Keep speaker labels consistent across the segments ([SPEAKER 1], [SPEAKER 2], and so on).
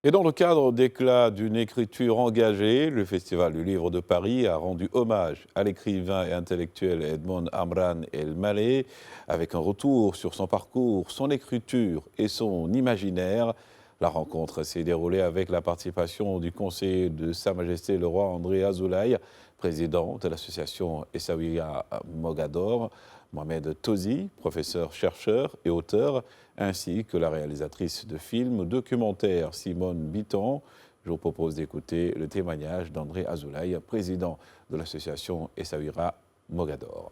[SPEAKER 1] Et dans le cadre d'éclat d'une écriture engagée, le Festival du Livre de Paris a rendu hommage à l'écrivain et intellectuel Edmond Amran El Maleh, avec un retour sur son parcours, son écriture et son imaginaire. La rencontre s'est déroulée avec la participation du conseiller de Sa Majesté le roi André Azoulay, président de l'association Essaouira Mogador, Mohamed Tozi, professeur-chercheur et auteur, ainsi que la réalisatrice de films documentaires Simone Bitton. Je vous propose d'écouter le témoignage d'André Azoulay, président de l'association Essaouira Mogador.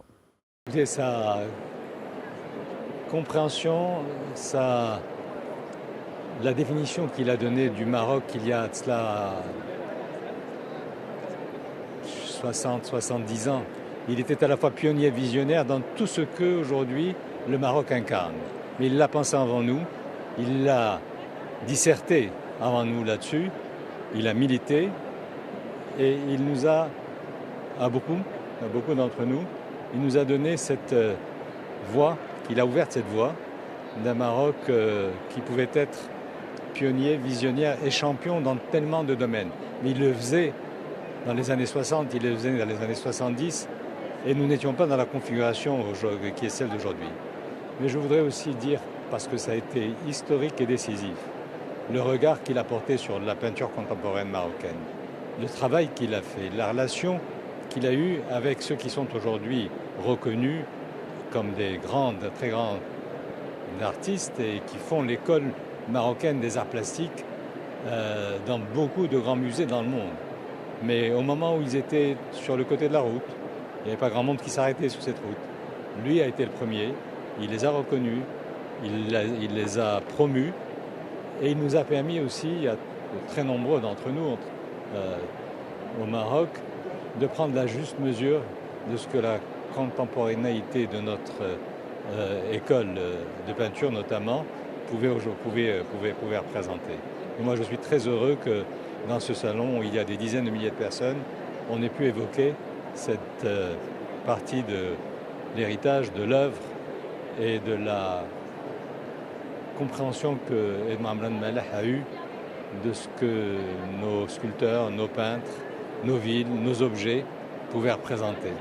[SPEAKER 2] Sa compréhension, la définition qu'il a donnée du Maroc il y a de cela 60-70 ans, il était à la fois pionnier et visionnaire dans tout ce que aujourd'hui le Maroc incarne. Mais il l'a pensé avant nous, il l'a disserté avant nous là-dessus, il a milité et il nous a, à beaucoup d'entre nous, il nous a donné cette voie, il a ouvert cette voie d'un Maroc qui pouvait être pionnier, visionnaire et champion dans tellement de domaines. Mais il le faisait dans les années 60, il le faisait dans les années 70 et nous n'étions pas dans la configuration qui est celle d'aujourd'hui. Mais je voudrais aussi dire, parce que ça a été historique et décisif, le regard qu'il a porté sur la peinture contemporaine marocaine, le travail qu'il a fait, la relation qu'il a eue avec ceux qui sont aujourd'hui reconnus comme des très grands artistes et qui font l'école marocaine des arts plastiques dans beaucoup de grands musées dans le monde. Mais au moment où ils étaient sur le côté de la route, il n'y avait pas grand monde qui s'arrêtait sur cette route. Lui a été le premier, il les a reconnus, il les a promus et il nous a permis aussi, à très nombreux d'entre nous au Maroc, de prendre la juste mesure de ce que la contemporanéité de notre école de peinture notamment pouvait représenter. Et moi je suis très heureux que dans ce salon où il y a des dizaines de milliers de personnes, on ait pu évoquer cette partie de l'héritage, de l'œuvre et de la compréhension que Edmond Amran El Maleh a eue de ce que nos sculpteurs, nos peintres, nos villes, nos objets pouvaient représenter.